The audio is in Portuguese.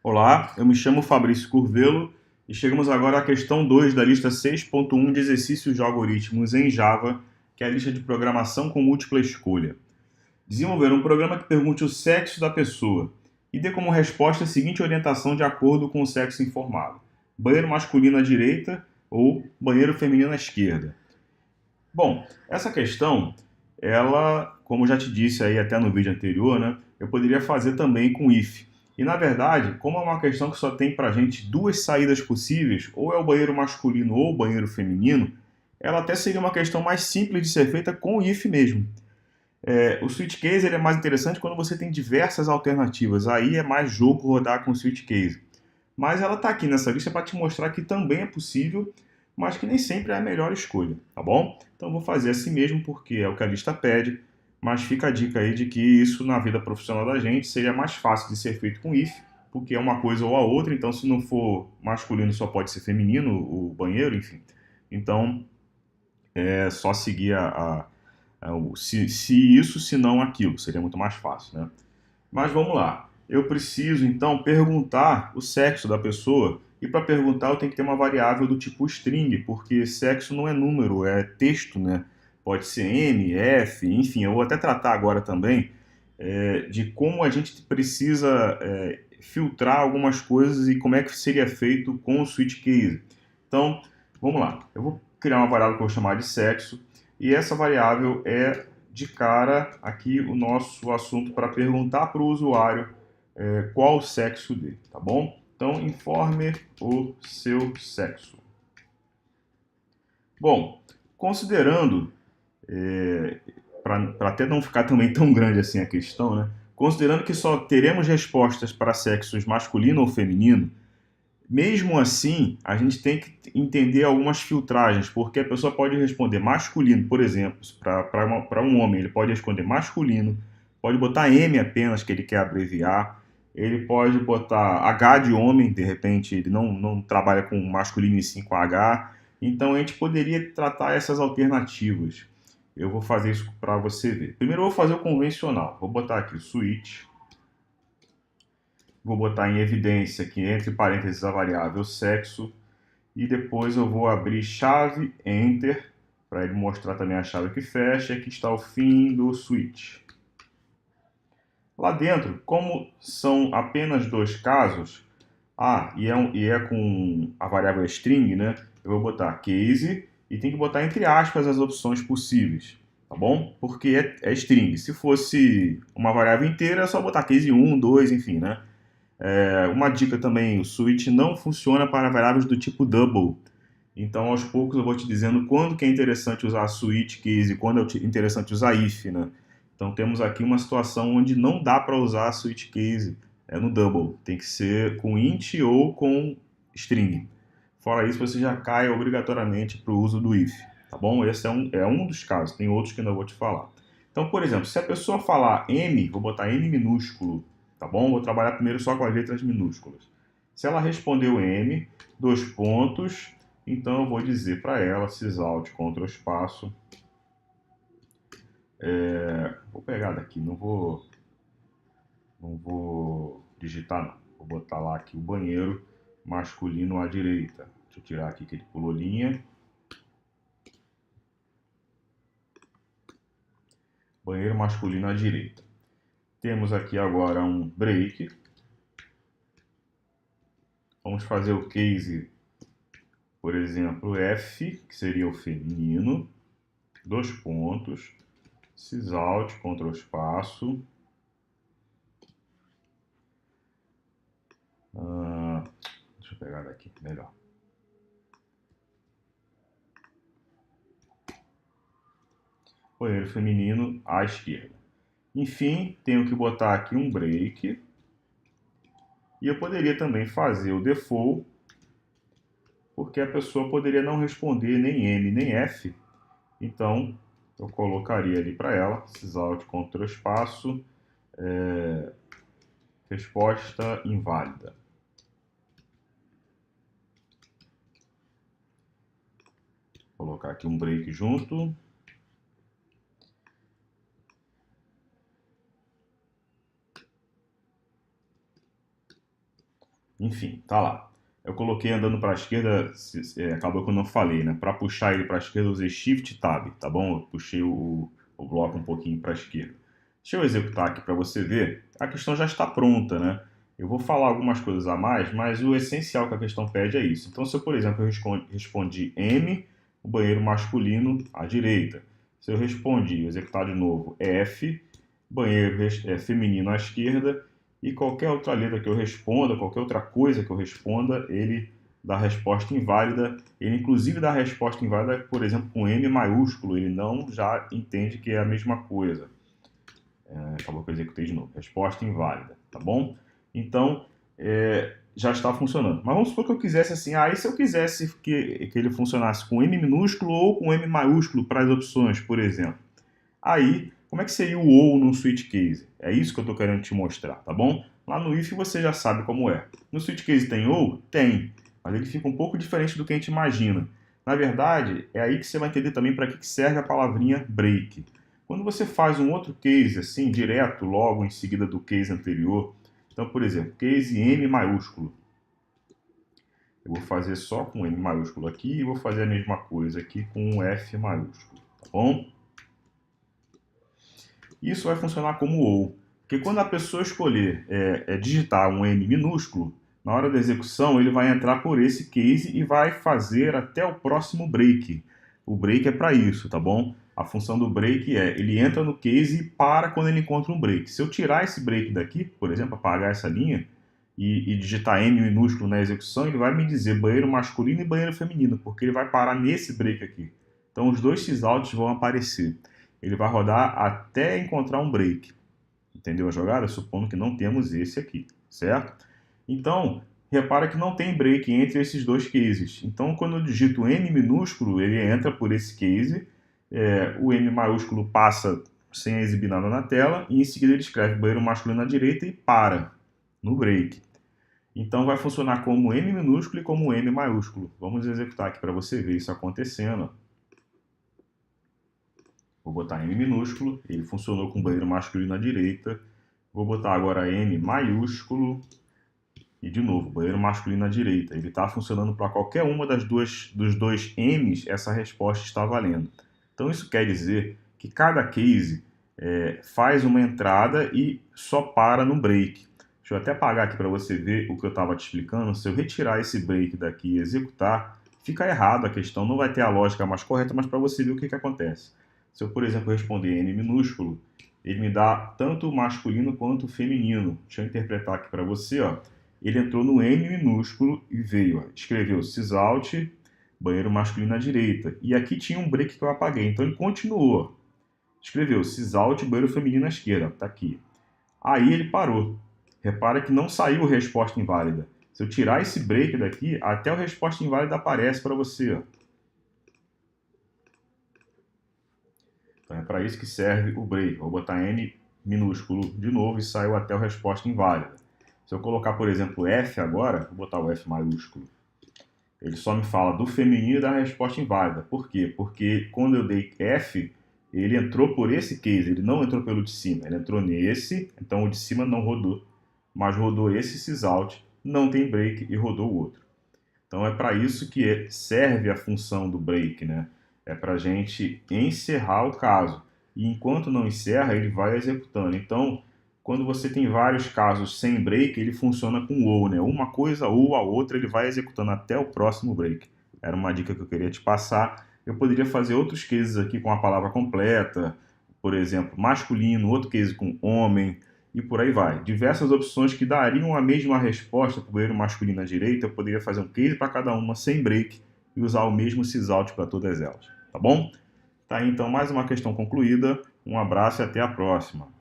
Olá, eu me chamo Fabrício Curvelo e chegamos agora à questão 2 da lista 6.1 de exercícios de algoritmos em Java, que é a lista de programação com múltipla escolha. Desenvolver um programa que pergunte o sexo da pessoa e dê como resposta a seguinte orientação de acordo com o sexo informado: banheiro masculino à direita ou banheiro feminino à esquerda. Bom, essa questão, ela, como eu já te disse aí até no vídeo anterior, né, eu poderia fazer também com if. E na verdade, como é uma questão que só tem pra gente duas saídas possíveis, ou é o banheiro masculino ou o banheiro feminino, ela até seria uma questão mais simples de ser feita com o if mesmo. O switch case ele é mais interessante quando você tem diversas alternativas, aí é mais jogo rodar com o switch case. Mas ela está aqui nessa lista para te mostrar que também é possível, mas que nem sempre é a melhor escolha, tá bom? Então vou fazer assim mesmo porque é o que a lista pede, mas fica a dica aí de que isso na vida profissional da gente seria mais fácil de ser feito com if, porque é uma coisa ou a outra, então se não for masculino só pode ser feminino o banheiro, enfim. Então é só seguir se isso, se não aquilo, seria muito mais fácil, né? Mas vamos lá. Eu preciso então perguntar o sexo da pessoa. E para perguntar eu tenho que ter uma variável do tipo string, porque sexo não é número, é texto, né? Pode ser M, F, enfim. Eu vou até tratar agora também de como a gente precisa filtrar algumas coisas e como é que seria feito com o switch case. Então, vamos lá. Eu vou criar uma variável que eu vou chamar de sexo e essa variável é de cara aqui o nosso assunto para perguntar para o usuário qual o sexo dele, tá bom? Então, informe o seu sexo. Bom, considerando, para até não ficar também tão grande assim a questão, né? Considerando que só teremos respostas para sexos masculino ou feminino, mesmo assim, a gente tem que entender algumas filtragens, porque a pessoa pode responder masculino, por exemplo, para um homem, ele pode responder masculino, pode botar M apenas, que ele quer abreviar, ele pode botar H de homem, de repente ele não trabalha com masculino e sim com H, então a gente poderia tratar essas alternativas. Eu vou fazer isso para você ver. Primeiro eu vou fazer o convencional, vou botar aqui o switch. Vou botar em evidência aqui, entre parênteses, a variável sexo. E depois eu vou abrir chave, enter, para ele mostrar também a chave que fecha. Aqui está o fim do switch. Lá dentro, como são apenas dois casos, e é com a variável string, né? Eu vou botar case e tem que botar entre aspas as opções possíveis, tá bom? Porque é string. Se fosse uma variável inteira, é só botar case 1, 2, enfim, né? Uma dica também, o switch não funciona para variáveis do tipo double. Então, aos poucos eu vou te dizendo quando que é interessante usar switch case e quando é interessante usar if, né? Então, temos aqui uma situação onde não dá para usar switch case no double. Tem que ser com int ou com string. Fora isso, você já cai obrigatoriamente para o uso do if, tá bom? Esse é um dos casos, tem outros que ainda vou te falar. Então, por exemplo, se a pessoa falar M, vou botar M minúsculo, tá bom? Vou trabalhar primeiro só com as letras minúsculas. Se ela respondeu M, dois pontos, então eu vou dizer para ela, sysalt, Ctrl espaço. Vou pegar daqui, não vou digitar não. Vou botar lá aqui o banheiro masculino à direita. Deixa eu tirar aqui que ele pulou linha. Banheiro masculino à direita. Temos aqui agora um break. Vamos fazer o case, por exemplo, F, que seria o feminino. Dois pontos. Sysalt, Ctrl espaço. Deixa eu pegar daqui, melhor. Banheiro feminino à esquerda. Enfim, tenho que botar aqui um break. E eu poderia também fazer o default, porque a pessoa poderia não responder nem M nem F. Então, eu colocaria ali para ela, sysalt, Ctrl espaço, resposta inválida. Vou colocar aqui um break junto. Enfim, tá lá. Eu coloquei andando para a esquerda, acabou que eu não falei, né? Para puxar ele para a esquerda, eu usei Shift Tab, tá bom? Eu puxei o bloco um pouquinho para a esquerda. Deixa eu executar aqui para você ver. A questão já está pronta, né? Eu vou falar algumas coisas a mais, mas o essencial que a questão pede é isso. Então, se eu, por exemplo, eu respondi M, o banheiro masculino à direita. Se eu respondi, executar de novo, F, banheiro feminino à esquerda, e qualquer outra letra que eu responda, qualquer outra coisa que eu responda, ele dá resposta inválida. Ele inclusive dá resposta inválida, por exemplo, com M maiúsculo, ele não já entende que é a mesma coisa. Acabou que eu executei de novo. Resposta inválida, tá bom? Então, já está funcionando. Mas vamos supor que eu quisesse assim, e se eu quisesse que ele funcionasse com M minúsculo ou com M maiúsculo para as opções, por exemplo. Aí, como é que seria o OU no switch case? É isso que eu estou querendo te mostrar, tá bom? Lá no if você já sabe como é. No switch case tem OU? Tem, mas ele fica um pouco diferente do que a gente imagina. Na verdade, é aí que você vai entender também para que serve a palavrinha break. Quando você faz um outro case assim, direto, logo em seguida do case anterior, então, por exemplo, case M maiúsculo. Eu vou fazer só com M maiúsculo aqui e vou fazer a mesma coisa aqui com F maiúsculo, tá bom? Isso vai funcionar como OU, porque quando a pessoa escolher digitar um M minúsculo, na hora da execução ele vai entrar por esse case e vai fazer até o próximo break. O break é para isso, tá bom? A função do break ele entra no case e para quando ele encontra um break. Se eu tirar esse break daqui, por exemplo, apagar essa linha e digitar M minúsculo na execução, ele vai me dizer banheiro masculino e banheiro feminino, porque ele vai parar nesse break aqui. Então os dois sysalts vão aparecer. Ele vai rodar até encontrar um break. Entendeu a jogada? Supondo que não temos esse aqui, certo? Então, repara que não tem break entre esses dois cases. Então, quando eu digito M minúsculo, ele entra por esse case, o M maiúsculo passa sem exibir nada na tela, e em seguida ele escreve banheiro masculino à direita e para no break. Então, vai funcionar como M minúsculo e como M maiúsculo. Vamos executar aqui para você ver isso acontecendo. Vou botar M minúsculo, ele funcionou com banheiro masculino à direita. Vou botar agora M maiúsculo e de novo, banheiro masculino à direita. Ele está funcionando para qualquer uma dos dois M's, essa resposta está valendo. Então isso quer dizer que cada case faz uma entrada e só para no break. Deixa eu até apagar aqui para você ver o que eu estava te explicando. Se eu retirar esse break daqui e executar, fica errado a questão, não vai ter a lógica mais correta, mas para você ver o que acontece. Se eu, por exemplo, responder N minúsculo, ele me dá tanto o masculino quanto o feminino. Deixa eu interpretar aqui para você, ó. Ele entrou no N minúsculo e veio, ó, escreveu sysout, banheiro masculino à direita. E aqui tinha um break que eu apaguei, então ele continuou. Escreveu sysout, banheiro feminino à esquerda, tá aqui. Aí ele parou. Repara que não saiu resposta inválida. Se eu tirar esse break daqui, até o resposta inválida aparece para você, ó. Então é para isso que serve o break. Vou botar N minúsculo de novo e saiu até o resposta inválida. Se eu colocar, por exemplo, F agora, vou botar o F maiúsculo, ele só me fala do feminino e da resposta inválida. Por quê? Porque quando eu dei F, ele entrou por esse case, ele não entrou pelo de cima, ele entrou nesse, então o de cima não rodou, mas rodou esse sysout, não tem break e rodou o outro. Então é para isso que serve a função do break, né? É para a gente encerrar o caso. E enquanto não encerra, ele vai executando. Então, quando você tem vários casos sem break, ele funciona com ou, né? Uma coisa ou a outra, ele vai executando até o próximo break. Era uma dica que eu queria te passar. Eu poderia fazer outros cases aqui com a palavra completa, por exemplo, masculino, outro case com homem, e por aí vai. Diversas opções que dariam a mesma resposta para o banheiro masculino à direita. Eu poderia fazer um case para cada uma sem break e usar o mesmo sysout para todas elas. Tá bom? Tá aí então mais uma questão concluída. Um abraço e até a próxima.